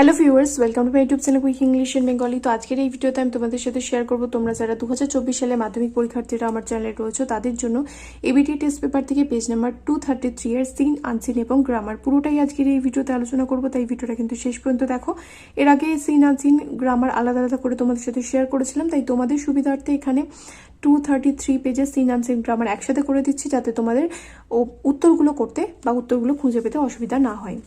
Hello viewers, welcome to my YouTube channel quick English in Bengali. তো আজকের এই ভিডিওতে আমি তোমাদের সাথে শেয়ার করবো তোমরা যারা 2024 সালে মাধ্যমিক পরীক্ষার্থীরা আমার চ্যানেলে রয়েছে তাদের জন্য এবিটি টেস্ট পেপার থেকে পেজ নাম্বার 233 এর সিন, আনসিন এবং গ্রামার পুরোটাই আজকের এই ভিডিওতে আলোচনা করবো, তাই ভিডিওটা কিন্তু শেষ পর্যন্ত দেখো। এর আগে সিন, আনসিন, গ্রামার আলাদা আলাদা করে তোমাদের সাথে শেয়ার করেছিলাম, তাই তোমাদের সুবিধার্থে এখানে 233 পেজের সিন, আনসিন, গ্রামার একসাথে করে দিচ্ছি যাতে তোমাদের উত্তরগুলো করতে বা উত্তরগুলো খুঁজে পেতে অসুবিধা না হয়।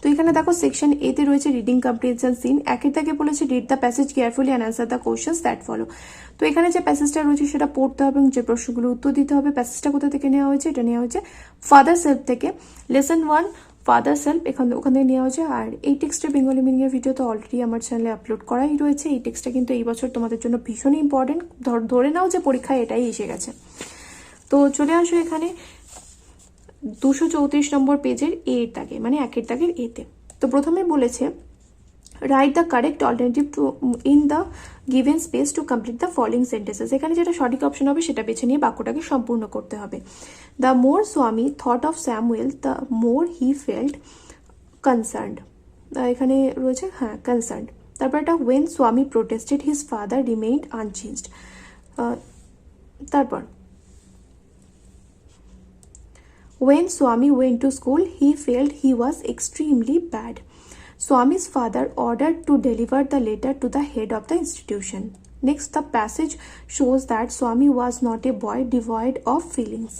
তো এখানে দেখো সেকশন এ তে রয়েছে রিডিং কম্প্রিহেনশন সিন। একের দাগে বলেছে read the passage carefully and answer the questions that follow. তো এখানে যে প্যাসেজটা রয়েছে সেটা পড়তে হবে এবং যে প্রশ্নগুলো উত্তর দিতে হবে। প্যাসেজটা কোথা থেকে নেওয়া হয়েছে? এটা নেওয়া হয়েছে ফাদার সেলফ থেকে, লেসন 1 ফাদার সেলফ, ওখান থেকে নেওয়া হয়েছে। আর এই টেক্সটের বেঙ্গলি মিনিং এর ভিডিও তো অলরেডি আমার চ্যানেলে আপলোড করাই রয়েছে। এই টেক্সটটা কিন্তু এই বছর তোমাদের জন্য ভীষণই ইম্পর্টেন্ট, ধরে নাও যে পরীক্ষায় এটাই এসে গেছে। তো চলে আসো এখানে 234 নম্বর পেজের এ এর দাগে, মানে একের দাগের এতে। তো প্রথমে বলেছে write the correct alternative to in the given space to complete the following sentences. এখানে যেটা সঠিক অপশন হবে সেটা বেছে নিয়ে বাক্যটাকে সম্পূর্ণ করতে হবে। দ্য মোর স্বামী thought of Samuel the more he felt concerned. এখানে রয়েছে কনসার্নড। তারপর একটা ওয়েন স্বামী protested his father remained unchanged. তারপর when Swami went to school, he felt he was extremely bad. Swami's father ordered to deliver the letter to the head of the institution. Next, the passage shows that Swami was not a boy devoid of feelings.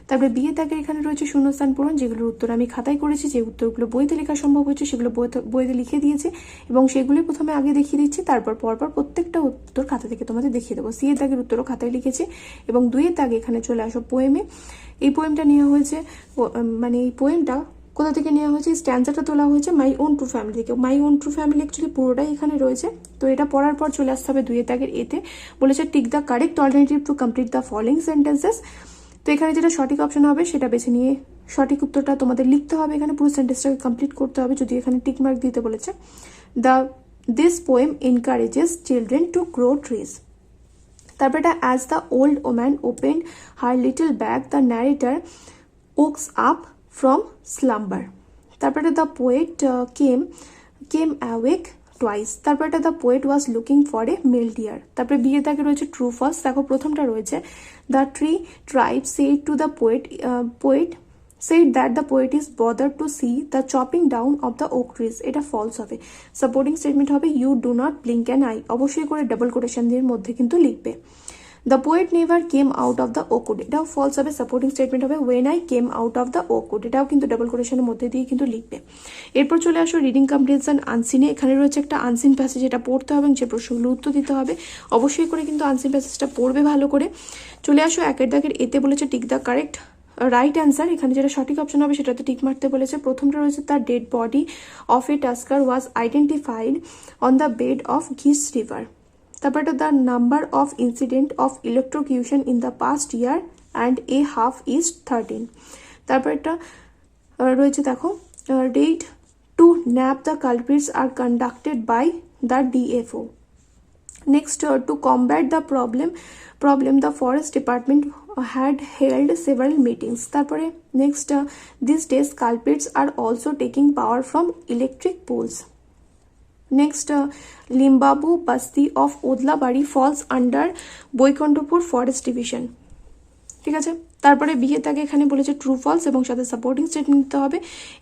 তারপরে বিয়ে দাগের এখানে রয়েছে শূন্যস্থান পূরণ, যেগুলোর উত্তর আমি খাতায় করেছি। যে উত্তরগুলো বইতে লেখা সম্ভব হয়েছে সেগুলো বইতে লিখে দিয়েছি এবং সেগুলি প্রথমে আগে দেখিয়ে দিচ্ছি, তারপর পরপর প্রত্যেকটা উত্তর খাতা থেকে তোমাদের দেখিয়ে দেবো। সি এর দাগের উত্তরও খাতায় লিখেছি এবং 2 এর দাগে এখানে চলে আসো পোয়েমে। এই পোয়েমটা নেওয়া হয়েছে, মানে এই পোয়েমটা কোথা থেকে নেওয়া হয়েছে? স্ট্যান্সাটা তোলা হয়েছে মাই ওন ট্রু ফ্যামিলি থেকে। My own true family actually পুরোটাই এখানে রয়েছে। তো এটা পড়ার পর চলে আসতে হবে 2 এর দাগের এতে। বলেছে tick the correct alternative to complete the following sentences. তো এখানে যেটা সঠিক অপশন হবে সেটা বেছে নিয়ে সঠিক উত্তরটা তোমাদের লিখতে হবে। এখানে পুরো সেন্টেন্সটাকে কমপ্লিট করতে হবে, যদি এখানে টিক মার্ক দিতে বলেছে। This poem encourages children to grow trees. তারপর এটা as the old woman open her little bag the narrator wakes up from slumber. তারপর the poet came awake twice. তারপর এটা the poet was looking for a male deer. তারপরে বিয়ে দাগে রয়েছে true false. দেখো প্রথমটা রয়েছে the tree tribe said to the poet said that the poet is bothered to see the chopping down of the oak trees. এটা false হবে। Supporting statement হবে you do not blink an eye, অবশ্যই করে double quotation দিয়ে মধ্যে কিন্তু লিখবে। The poet never came out of the oak wood, এটাও ফলস হবে। সাপোর্টিং স্টেটমেন্ট হবে when I came out of the oak wood, এটাও কিন্তু ডাবল কোটেশনের মধ্যে দিয়ে কিন্তু লিখবে। এরপর চলে আসো রিডিং কম্প্রিহেনশন আনসিনে। এখানে রয়েছে একটা আনসিন প্যাসেজ, এটা পড়তে হবে এবং যে প্রশ্নগুলো উত্তর দিতে হবে। অবশ্যই করে কিন্তু আনসিন প্যাসেজটা পড়বে ভালো করে। চলে আসো একের দাগের এতে বলেছে tick the correct right answer. এখানে যেটা সঠিক অপশন হবে সেটাতে টিক মারতে বলেছে। প্রথমটা রয়েছে the dead body of a tusker was identified on the bed of Ghish river. তারপরটা the number of incident of electrocution in the past year and a half is 13। তারপরটা রয়েছে দেখো raid to nab the culprits are conducted by the DFO. Next, to combat the problem, the forest department had held several meetings. তারপরে next, these days culprits are also taking power from electric poles. Next, Limbabu Basti of Odlabari falls under Boikontopur Forest Division. ঠিক আছে। তারপরে B A তাকে এখানে বলেছে true false এবং সাথে supporting statement দিতে হবে।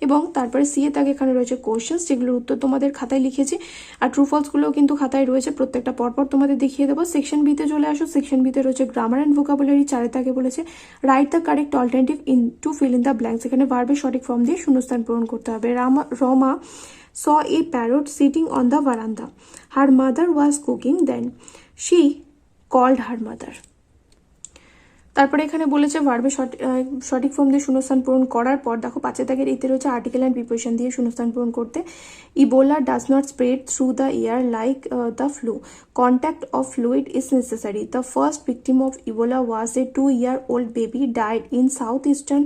এবং তারপরে সি এ তাকে এখানে রয়েছে কোশ্চেন্স, যেগুলোর উত্তর তোমাদের খাতায় লিখেছি। আর ট্রু ফলসগুলোও কিন্তু খাতায় রয়েছে, প্রত্যেকটা পরপর তোমাদের দেখিয়ে দেবো। সেকশন বিতে চলে আসো। সেকশন বিতে রয়েছে গ্রামার অ্যান্ড ভোকাবুলারি। 4 তাকে বলেছে write the correct alternative in to fill in the blanks. এখানে ভার্বের সঠিক ফর্ম দিয়ে শূন্যস্থান পূরণ করতে হবে। Rama saw a parrot sitting on the veranda. Her mother was cooking, then she called her mother. তারপরে এখানে বলেছে ভার্বের সঠিক ফর্ম দিয়ে শূন্যস্থান পূরণ করার পর দেখো 5 দাগের এতে রয়েছে আর্টিকেল অ্যান্ড প্রিপোজিশন দিয়ে শূন্যস্থান পূরণ করতে। Ebola does not spread through the air like the flu, contact of fluid is necessary. The first victim of Ebola was A 2-year-old baby died in south eastern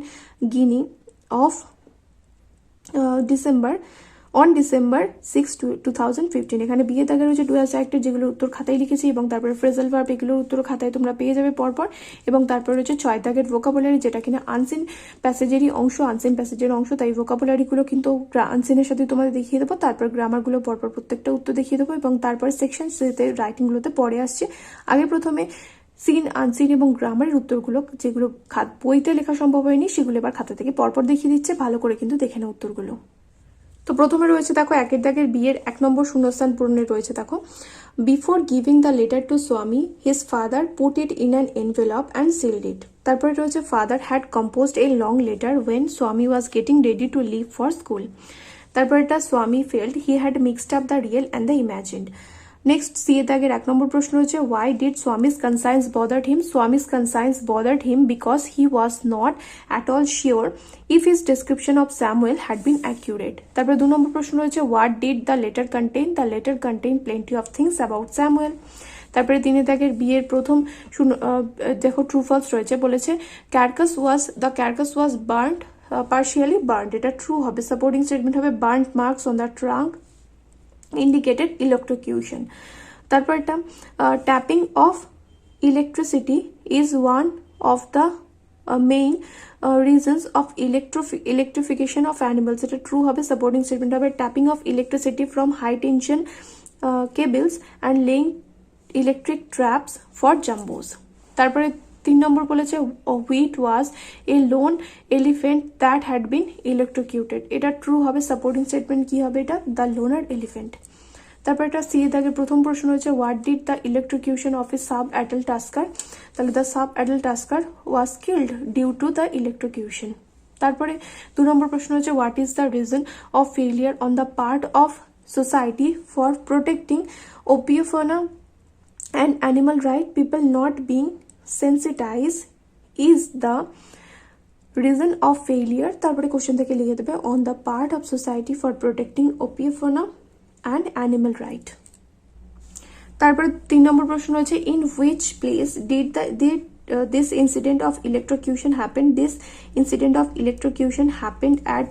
Guinea of December on December 6, 2015। এখানে বিয়ে দাগের রয়েছে do has acted, যেগুলো উত্তর খাতায় লিখেছি, এবং তারপরে ফ্রেজাল ভার্ব, এগুলোর উত্তর খাতায় তোমরা পেয়ে যাবে পরপর। এবং তারপরে রয়েছে 6 দাগের ভোকাবুলারি, যেটা কিনা আনসিন প্যাসেজেরই অংশ, আনসিন প্যাসেজের অংশ, তাই ভোকাবুলারিগুলো কিন্তু আনসিনের সাথে তোমাদের দেখিয়ে দেবো, তারপর গ্রামারগুলো পরপর প্রত্যেকটা উত্তর দেখিয়ে দেবো, এবং তারপর সেকশন সিতে রাইটিংগুলোতে পরে আসছে। আগে প্রথমে সিন, আনসিন এবং গ্রামারের উত্তরগুলো, যেগুলো বইতে লেখা সম্ভব হয়নি, সেগুলো এবার খাতা থেকে পরপর দেখিয়ে দিচ্ছে, ভালো করে কিন্তু দেখে নাও উত্তরগুলো। তো প্রথমে রয়েছে দেখো 1 দাগের বিয়ের 1 নম্বর শূন্যস্থান পূরণে রয়েছে দেখো, before giving the letter to Swami his father put it in an envelope and sealed it. তারপরে রয়েছে father had composed a long letter when Swami was getting ready to leave for school. তারপর এটা Swami felt he had mixed up the real and the imagined. Next C দাগের 1 নম্বর প্রশ্ন হচ্ছে, why did Swami's conscience bothered him? Swami's conscience bothered him because he was not at all sure if his description of Samuel had been accurate. তারপরে 2 নম্বর প্রশ্ন রয়েছে, what did the letter contain? The letter contain plenty of things about Samuel. তারপরে 3 দাগের বিয়ের প্রথম দেখো true false রয়েছে, বলেছে the carcass was burned partially burned, এটা ট্রু হবে। সাপোর্টিং স্টেটমেন্ট হবে burned marks on the trunk indicated electrocution. তারপর এটা tapping of electricity is one of the main reasons of electrification of animals, এটা true হবে। Supporting statement হবে tapping of electricity from high tension cables and laying electric traps for jumbos. তারপরে 3 নম্বর বলেছে, wheat was a lone elephant that had been electrocuted, এটা true হবে। Supporting statement কি হবে? এটা দ্য লোনার এলিফেন্ট। তারপর এটা সি দাগের প্রথম প্রশ্ন হচ্ছে, what did the electrocution of a sub adult tusker? তাহলে the sub adult tusker was killed due to the electrocution. তারপরে 2 নম্বর প্রশ্ন হচ্ছে, what is the reason of failure on the part of society for protecting ophiofauna and animal right people not being sensitized is the reason of failure। তারপরে question থেকে লিখে দেবে on the part of society for protecting opiofauna and animal right। তারপরে 3 নম্বর প্রশ্ন হচ্ছে, in which place did this incident of electrocution happen? This incident of electrocution happened at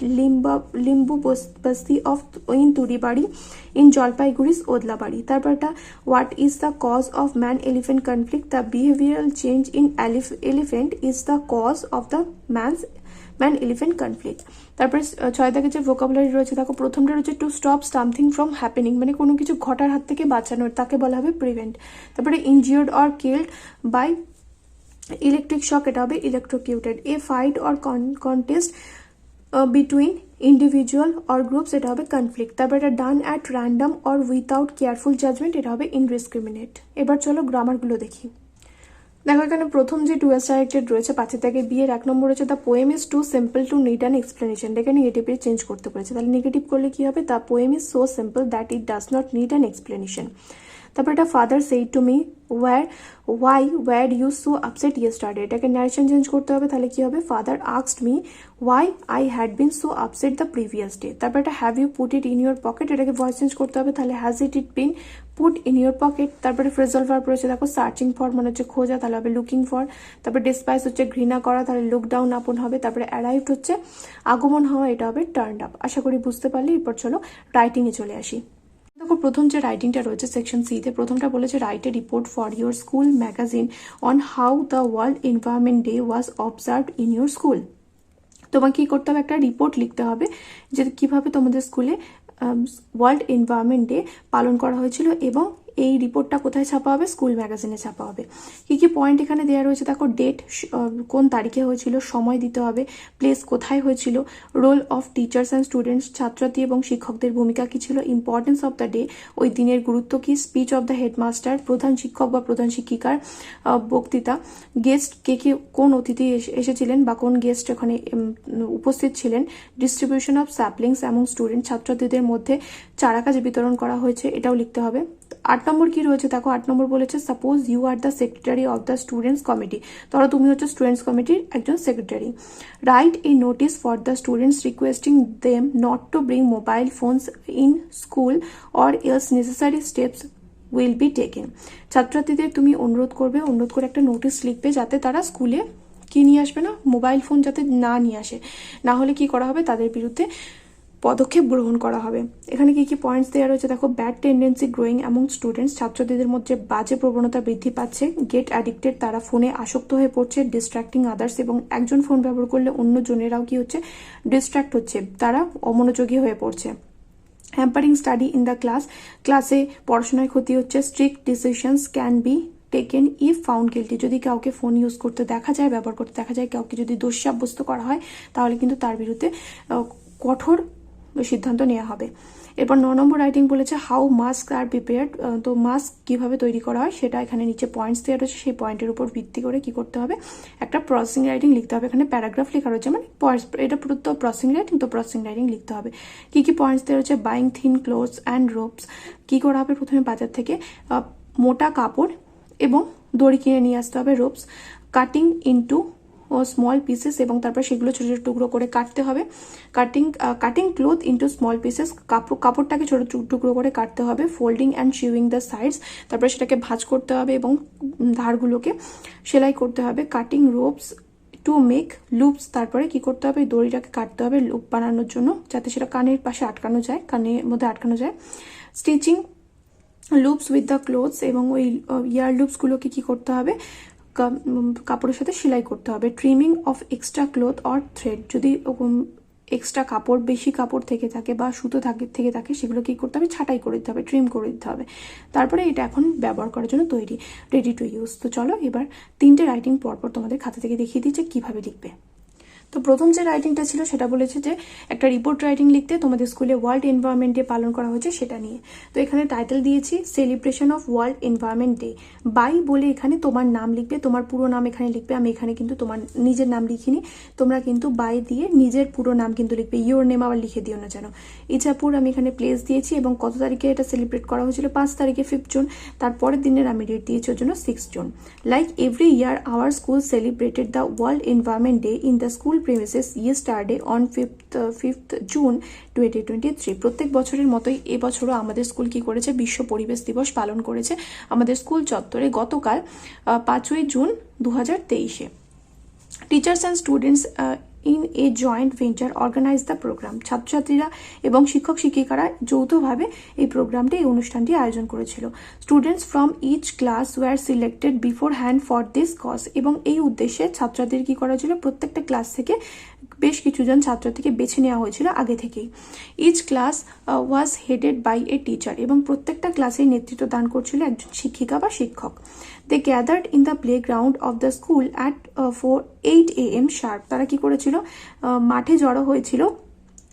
Limbu Basti of in Turibari in Jalpaiguri's Odlabari. তারপর এটা what is the cause of man-elephant conflict? The behavioral change in elephant is the cause of the man-elephant conflict। তারপরে 6 দাগে যে vocabulary রয়েছে দেখো, প্রথমটা রয়েছে to stop something from happening, মানে কোনো কিছু ঘটার হাত থেকে বাঁচানো, তাকে বলা হবে প্রিভেন্ট। তারপরে injured or killed by electric shock, এটা হবে electrocuted. A fight or contest between individual or groups, এটা হবে কনফ্লিক্ট। তারপর এটা done at random or without careful judgement, এটা হবে ইনডিসক্রিমিনেট। এবার চলো গ্রামারগুলো দেখি। দেখো এখানে প্রথম যে টু এস ডাইরেক্টেড রয়েছে 5 দাগে বিয়ের 1 নম্বর রয়েছে, the poem is too simple to need an explanation, এটাকে নেগেটিভে চেঞ্জ করতে বলেছে, তাহলে নেগেটিভ করলে কি হবে? The poem is so simple that it does not need an explanation. তারপর এটা father said to me why were you so upset yesterday, এটাকে ন্যারেশন চেঞ্জ করতে হবে, তাহলে কি হবে? Father asked me why I had been so upset the previous day. তারপর এটা have you put it in your pocket, এটাকে voice change করতে হবে, তাহলে has it been put in your pocket. তারপরে ফ্রেজাল ভার্ব রয়েছে দেখো, সার্চিং ফর মানে হচ্ছে খোঁজা, তাহলে হবে লুকিং ফর। তারপর ডিসপাইস হচ্ছে ঘৃণা করা, তাহলে লুক ডাউন আপন হবে। তারপরে অ্যারাইভড হচ্ছে আগমন হওয়া, এটা হবে টার্নড আপ। আশা করি বুঝতে পারলে। এরপর চলো রাইটিংয়ে চলে আসি। দেখো প্রথম যে রাইটিংটা রয়েছে সেকশন সি তে, প্রথমটা বলেছে write a report for your school magazine on how the world environment day was observed in your school. তোমাকে কি করতে হবে? একটা রিপোর্ট লিখতে হবে যে কিভাবে তোমাদের স্কুলে ওয়ার্ল্ড এনভায়রনমেন্ট ডে পালন করা হয়েছিল, এবং এই রিপোর্টটা কোথায় ছাপা হবে? স্কুল ম্যাগাজিনে ছাপা হবে। কি কি পয়েন্ট এখানে দেওয়া রয়েছে দেখো, ডেট কোন তারিখে হয়েছিল, সময় দিতে হবে, প্লেস কোথায় হয়েছিল, role of teachers and students, ছাত্রছাত্রী এবং শিক্ষকদের ভূমিকা কি ছিল, ইম্পর্টেন্স অফ দ্য ডে, ওই দিনের গুরুত্ব কি, স্পিচ অফ দ্য হেডমাস্টার, প্রধান শিক্ষক বা প্রধান শিক্ষিকার বক্তৃতা, গেস্ট কে কে কোন অতিথি এসেছিলেন বা কোন গেস্ট এখানে উপস্থিত ছিলেন, ডিস্ট্রিবিউশন অফ স্যাপলিংস এবং স্টুডেন্ট, ছাত্রছাত্রীদের মধ্যে চারা গাছ বিতরণ করা হয়েছে, এটাও লিখতে হবে। 8 নম্বর কি রয়েছে দেখো, 8 নম্বর বলেছে suppose you are the secretary of the students committee, ধরো তুমি হচ্ছে স্টুডেন্টস কমিটির একজন secretary. Write a notice for the students requesting them not to bring mobile phones in school or else necessary steps will be taken. ছাত্রছাত্রীদের তুমি অনুরোধ করে একটা নোটিশ লিখবে যাতে তারা স্কুলে কি নিয়ে আসবে না, মোবাইল ফোন যাতে না নিয়ে আসে, না হলে কি করা হবে? তাদের বিরুদ্ধে পদক্ষেপ গ্রহণ করা হবে। এখানে কি কি পয়েন্টস দেওয়া রয়েছে দেখো। Bad tendency growing among students, ছাত্রছাত্রীদের মধ্যে বাজে প্রবণতা বৃদ্ধি পাচ্ছে। গেট অ্যাডিক্টেড, তারা ফোনে আসক্ত হয়ে পড়ছে। ডিস্ট্র্যাক্টিং আদার্স, এবং একজন ফোন ব্যবহার করলে অন্য জনেরাও কি হচ্ছে, ডিস্ট্র্যাক্ট হচ্ছে, তারা অমনোযোগী হয়ে পড়ছে। Hampering study in the class, ক্লাসে পড়াশোনায় ক্ষতি হচ্ছে। Strict decisions can be taken if found guilty, যদি কাউকে ফোন ইউজ করতে দেখা যায়, ব্যবহার করতে দেখা যায়, কাউকে যদি দোষী সাব্যস্ত করা হয়, তাহলে কিন্তু তার বিরুদ্ধে কঠোর সিদ্ধান্ত নেওয়া হবে। এরপর 9 নম্বর রাইটিং বলেছে হাউ মাস্ক আর প্রিপেয়ার্ড, তো মাস্ক কিভাবে তৈরি করা হয় সেটা এখানে নিচে পয়েন্টস দেওয়া রয়েছে, সেই পয়েন্টের উপর ভিত্তি করে কি করতে হবে, একটা প্রসেসিং রাইটিং লিখতে হবে। এখানে প্যারাগ্রাফ লেখা রয়েছে, মানে এটা পুরো তো প্রসেসিং রাইটিং, তো প্রসেসিং রাইটিং লিখতে হবে। কি কি পয়েন্টস দেওয়া রয়েছে, buying thin clothes and ropes, কি করা হবে, প্রথমে বাজার থেকে মোটা কাপড় এবং দড়ি কিনে নিয়ে আসতে হবে। Ropes, cutting into small pieces, এবং তারপর সেগুলো ছোটো ছোটো টুকরো করে কাটতে হবে। Cutting cloth into small pieces, কাপড়টাকে ছোটো টুকরো করে কাটতে হবে। ফোল্ডিং অ্যান্ড শিউইং দ্য সাইডস, তারপরে সেটাকে ভাঁজ করতে হবে এবং ধারগুলোকে সেলাই করতে হবে। Cutting ropes two make loops, তারপরে কি করতে হবে, দড়িটাকে কাটতে হবে লুপ বানানোর জন্য, যাতে সেটা কানের পাশে আটকানো যায়, কানের মধ্যে আটকানো যায়। Stitching loops with the clothes, এবং ওই ইয়ার লুপসগুলোকে কি করতে হবে, কাপড়ের সাথে সেলাই করতে হবে। Trimming of extra cloth or thread, যদি এক্সট্রা কাপড়, বেশি কাপড় থেকে থাকে বা সুতো থেকে থাকে, সেগুলো কি করতে হবে, ছাঁটাই করে দিতে হবে, ট্রিম করে দিতে হবে। তারপরে এটা এখন ব্যবহার করার জন্য তৈরি, রেডি টু ইউজ। তো চলো এবার 3টে রাইটিং পরপর তোমাদের খাতা থেকে দেখিয়ে দিচ্ছে কিভাবে লিখবে। তো প্রথম যে রাইটিংটা ছিল সেটা বলেছে যে একটা রিপোর্ট রাইটিং লিখতে, তোমাদের স্কুলে ওয়ার্ল্ড এনভায়রনমেন্ট ডে পালন করা হয়েছে সেটা নিয়ে। তো এখানে টাইটেল দিয়েছি celebration of world environment day. By বলে এখানে তোমার নাম লিখবে, তোমার পুরো নাম এখানে লিখবে। আমি এখানে কিন্তু তোমার নিজের নাম লিখিনি, তোমরা কিন্তু বাই দিয়ে নিজের পুরো নাম কিন্তু লিখবে, ইয়োর নেম আবার লিখে দিও না যেন। ইচ্ছাপুর আমি এখানে প্লেস দিয়েছি, এবং কত তারিখে এটা সেলিব্রেট করা হয়েছিল, 5 তারিখে 5 জুন। তারপরের দিনের আমি ডেট দিয়েছি ওর জন্য 6 June. Like every year our school celebrated the world environment day in the school premises yesterday on 5th June 2023। প্রত্যেক বছরের মতোই এবছরও আমাদের স্কুল কি করেছে, বিশ্ব পরিবেশ দিবস পালন করেছে আমাদের স্কুল চত্বরে গতকাল 5ই জুন 2023-এ। Teachers and students in a joint venture organize the program, ছাত্রছাত্রীরা এবং শিক্ষক শিক্ষিকারা যৌথভাবে এই প্রোগ্রামটি, এই অনুষ্ঠানটি আয়োজন করেছিল। Students from each class were selected beforehand for this cause, এবং এই উদ্দেশ্যে ছাত্রদের কি করা হয়েছিল, প্রত্যেকটা ক্লাস থেকে বেশ কিছুজন ছাত্রছাত্রীকে বেছে নেওয়া হয়েছিল আগে থেকেই। Each class was headed by a teacher, এবং প্রত্যেকটা ক্লাসে নেতৃত্ব দান করছিল একজন শিক্ষিকা বা শিক্ষক। They gathered in the play ground of the school at 8 AM sharp, তারা কি করেছিল, মাঠে জড়ো হয়েছিল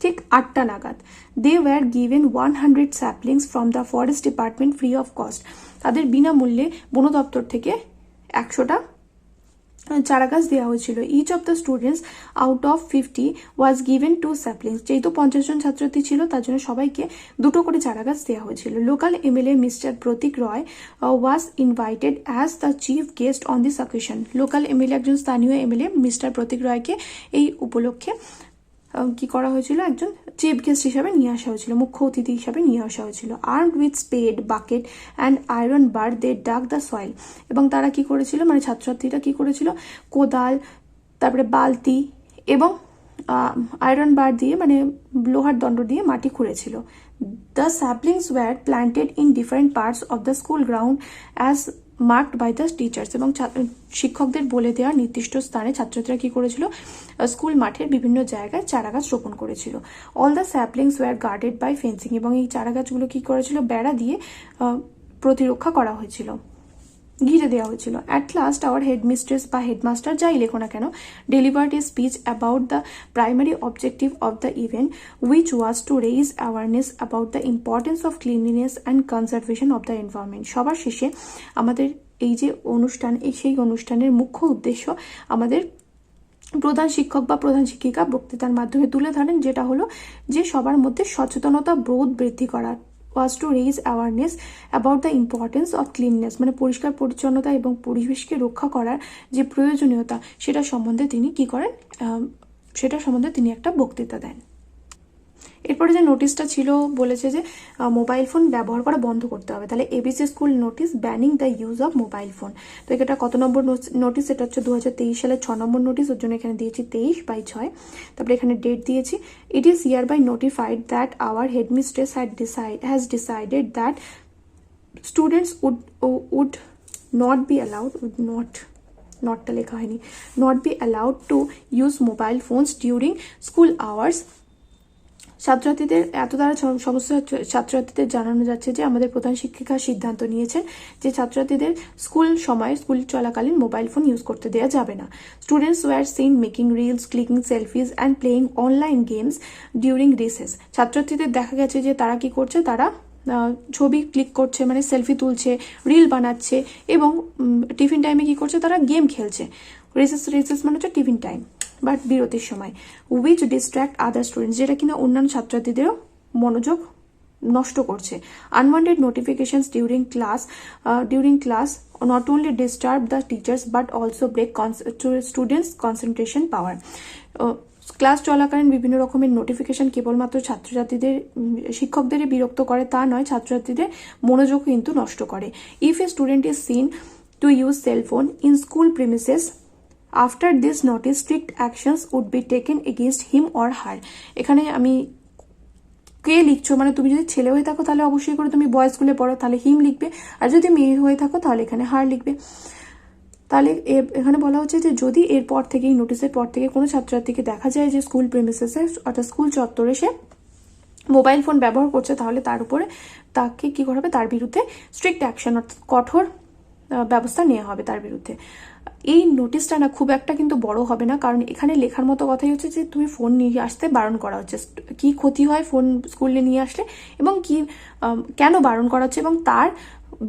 ঠিক 8টা নাগাদ। They were given 100 saplings from the forest department free of cost, তাদের বিনামূল্যে বন দপ্তর থেকে 100টা চারা গাছ দেওয়া হয়েছিল। Each of the students out of 50 was given 2 saplings, যেহেতু 50 জন ছাত্রছাত্রী ছিল তার জন্য সবাইকে 2টো করে চারা গাছ দেওয়া হয়েছিল। Local MLA mister Pratik Roy was invited as the chief guest on this occasion, local MLA, একজন স্থানীয় এমএলএ মিস্টার প্রতীক রয়কে এই উপলক্ষে কি করা হয়েছিল, একজন চিফ গেস্ট হিসাবে নিয়ে আসা হয়েছিল, মুখ্য অতিথি হিসাবে নিয়ে আসা হয়েছিল। Armed with spade, bucket and iron bar they dug the soil, এবং তারা কি করেছিল, মানে ছাত্রছাত্রীরা কি করেছিল, কোদাল, তারপরে বালতি এবং আয়রন বার দিয়ে, মানে লোহার দণ্ড দিয়ে মাটি খুঁড়েছিল। The saplings were planted in different parts of the school ground as marked by the teachers, এবং শিক্ষকদের বলে দেওয়া নির্দিষ্ট স্থানে ছাত্রছাত্রীরা কি করেছিল, স্কুল মাঠের বিভিন্ন জায়গায় চারা গাছ রোপণ করেছিল। All the saplings were guarded by fencing, এবং এই চারা গাছগুলো কি করেছিল, বেড়া দিয়ে প্রতিরক্ষা করা হয়েছিল, ঘিরে দেওয়া হয়েছিল। অ্যাট লাস্ট আওয়ার হেডমিস্ট্রেস বা হেডমাস্টার, যাই লেখো না কেন, delivered a speech about the primary objective of the event which was two raise awareness about the importance of cleanliness and conservation of the environment. সবার শেষে আমাদের এই যে অনুষ্ঠান, সেই অনুষ্ঠানের মুখ্য উদ্দেশ্য আমাদের প্রধান শিক্ষক বা প্রধান শিক্ষিকা বক্তৃতার মাধ্যমে তুলে ধরেন, যেটা হলো যে সবার মধ্যে সচেতনতা বোধ বৃদ্ধি করা, was to raise awareness about the importance of cleanliness, মানে পরিষ্কার পরিচ্ছন্নতা এবং পরিবেশকে রক্ষা করার যে প্রয়োজনীয়তা, সেটা সম্বন্ধে তিনি কি করেন, সেটা সম্বন্ধে তিনি একটা বক্তৃতা দেন। এরপরে যে নোটিশটা ছিল বলেছে যে মোবাইল ফোন ব্যবহার করা বন্ধ করতে হবে। তাহলে ABC school notice banning the use of mobile phone. তো এটা কত নম্বর নোটিস? এটা হচ্ছে 2023 সালের 6 নম্বর নোটিস, ওর জন্য এখানে দিয়েছি 23/6। তারপরে এখানে ডেট দিয়েছি, it is hereby notified that our headmistress has decided that students would not be allowed, নটটা লেখা হয়নি, not be allowed to use mobile phones during school hours. ছাত্রছাত্রীদের এত দ্বারা সমস্ত ছাত্রছাত্রীদের জানানো যাচ্ছে যে আমাদের প্রধান শিক্ষিকা সিদ্ধান্ত নিয়েছেন যে ছাত্রছাত্রীদের স্কুল চলাকালীন মোবাইল ফোন ইউজ করতে দেওয়া যাবে না। Students were seen making reels, clicking selfies and playing online games during recess. ছাত্রছাত্রীদের দেখা গেছে যে তারা কি করছে, তারা ছবি ক্লিক করছে, মানে সেলফি তুলছে, রিল বানাচ্ছে, এবং টিফিন টাইমে কি করছে, তারা গেম খেলছে। রিসেস মানে হচ্ছে টিফিন টাইম বা বিরতির সময়। উইচ ডিস্ট্র্যাক্ট আদার স্টুডেন্টস, যেটা কিনা অন্যান্য ছাত্রছাত্রীদেরও মনোযোগ নষ্ট করছে। Unwanted notifications during class not only disturb the teachers but also break students concentration power. Class চলাকালীন বিভিন্ন রকমের নোটিফিকেশন কেবলমাত্র ছাত্রছাত্রীদের শিক্ষকদেরই বিরক্ত করে তা নয়, ছাত্রছাত্রীদের মনোযোগ কিন্তু নষ্ট করে। If a student is seen to use cellphone in school premises after this notice strict actions would be taken against him or her. এখানে আমি কে লিখছো, মানে তুমি যদি ছেলে হয়ে থাকো তাহলে অবশ্যই করে তুমি বয়েজ স্কুলে পড়ো, তাহলে হিম লিখবে, আর যদি মেয়ে হয়ে থাকো তাহলে এখানে হার লিখবে। তাহলে এখানে বলা হচ্ছে যে যদি এরপর থেকে, এই নোটিশের পর থেকে কোনো ছাত্রছাত্রীকে দেখা যায় যে স্কুল প্রিমিসেসে অর্থাৎ স্কুল চত্বরে সে মোবাইল ফোন ব্যবহার করছে, তাহলে তার উপরে তাকে কি করা হবে, তার বিরুদ্ধে স্ট্রিক্ট অ্যাকশন অর্থাৎ কঠোর ব্যবস্থা নেওয়া হবে তার বিরুদ্ধে। এই নোটিশটা না খুব একটা কিন্তু বড় হবে না, কারণ এখানে লেখার মতো কথাই হচ্ছে যে তুমি ফোন নিয়ে আসতে বারণ করা হচ্ছে, কি ক্ষতি হয় ফোন স্কুলে নিয়ে আসলে, এবং কি কেন বারণ করা হচ্ছে, এবং তার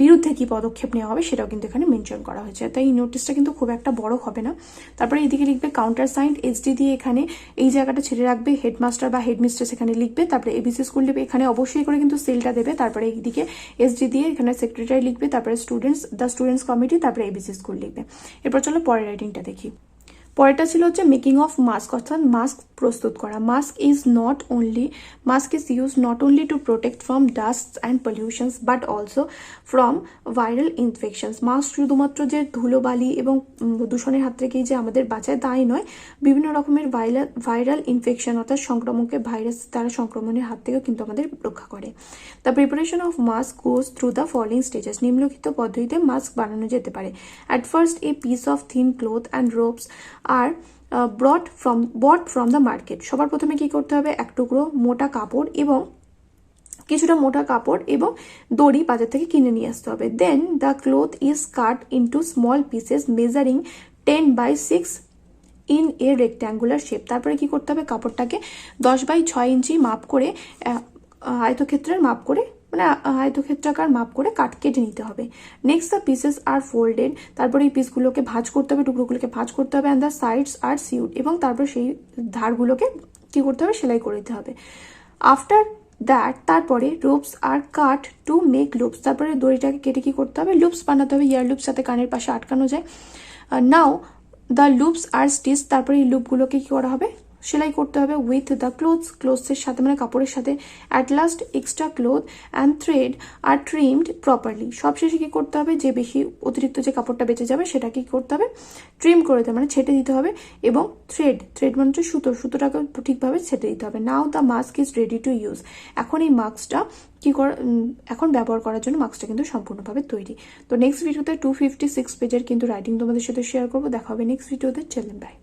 বিরুদ্ধে কি পদক্ষেপ নেওয়া হবে সেটাও কিন্তু এখানে মেনশন করা হয়েছে। তাই এই নোটিশটা কিন্তু খুব একটা বড় হবে না। তারপরে এদিকে লিখবে কাউন্টার সাইন্ড এইচডি দিয়ে এখানে এই জায়গাটা ছেড়ে রাখবে, হেডমাস্টার বা হেডমিস্ট্রেস এখানে লিখবে, তারপরে এবিসি স্কুল লিখবে, এখানে অবশ্যই করে কিন্তু সেলটা দেবে, তারপরে এইদিকে এসডি দিয়ে এখানে সেক্রেটারি লিখবে, তারপরে দ্য স্টুডেন্টস কমিটি, তারপরে এবিসি স্কুল লিখবে। এরপর চলো পরের রাইটিংটা দেখি। পরেরটা ছিল হচ্ছে মেকিং অফ মাস্ক, অর্থাৎ মাস্ক প্রস্তুত করা। Mask is use not only to protect from dust and pollutions but also from viral infections. Mask শুধুমাত্র যে ধুলোবালি এবং দূষণের হাত থেকেই যে আমাদের বাঁচায় তাই নয়, বিভিন্ন রকমের ভাইরাল ইনফেকশন অর্থাৎ সংক্রামকে ভাইরাস দ্বারা সংক্রমণের হাত থেকেও কিন্তু আমাদের রক্ষা করে। The preparation of mask goes through the following stages. নিম্নলিখিত পদ্ধতিতে মাস্ক বানানো যেতে পারে। At first a piece of thin cloth and ropes are bought from the market। সবার প্রথমে কি করতে হবে, এক টুকরো মোটা কাপড় এবং কিছুটা মোটা কাপড় এবং দড়ি বাজার থেকে কিনে নিয়ে আসতে হবে। Then the cloth is cut into small pieces measuring 10/6 in a rectangular shape. তারপরে কি করতে হবে, কাপড়টাকে 10/6 ইঞ্চি মাপ করে আয়তক্ষেত্রের মাপ করে, মানে আয়তক্ষেত্রাকার মাপ করে কেটে নিতে হবে। Next the pieces are folded. তারপরে এই পিসগুলোকে ভাঁজ করতে হবে, টুকরোগুলোকে ভাঁজ করতে হবে। And the sides are sewed, এবং তারপর সেই ধারগুলোকে কি করতে হবে, সেলাই করে দিতে হবে। আফটার দ্যাট তারপরে ropes are cut to make loops. তারপরে দড়িটাকে কেটে কি করতে হবে, লুপস বানাতে হবে, ইয়ার লুপস যাতে কানের পাশে আটকানো যায়। নাও দ্য লুপস আর স্টিচ। তারপরে এই লুপগুলোকে কি করা হবে, সেলাই করতে হবে। উইথ দ্য ক্লোথসের সাথে, মানে কাপড়ের সাথে। At last extra cloth and thread are trimmed properly. সবশেষে কি করতে হবে, যে বেশি অতিরিক্ত যে কাপড়টা বেঁচে যাবে সেটা কি করতে হবে, ট্রিম করে দিতে, মানে ছেটে দিতে হবে। এবং থ্রেড মানে হচ্ছে সুতোটাকে ঠিকভাবে ছেটে দিতে হবে। Now the mask is ready to use. এখন এই মাস্কটা এখন ব্যবহার করার জন্য মাস্কটা কিন্তু সম্পূর্ণভাবে তৈরি। তো নেক্সট ভিডিওতে 256 পেজের কিন্তু রাইটিং তোমাদের সাথে শেয়ার করবো। দেখা হবে নেক্সট ভিডিওতে। চলেন বাই।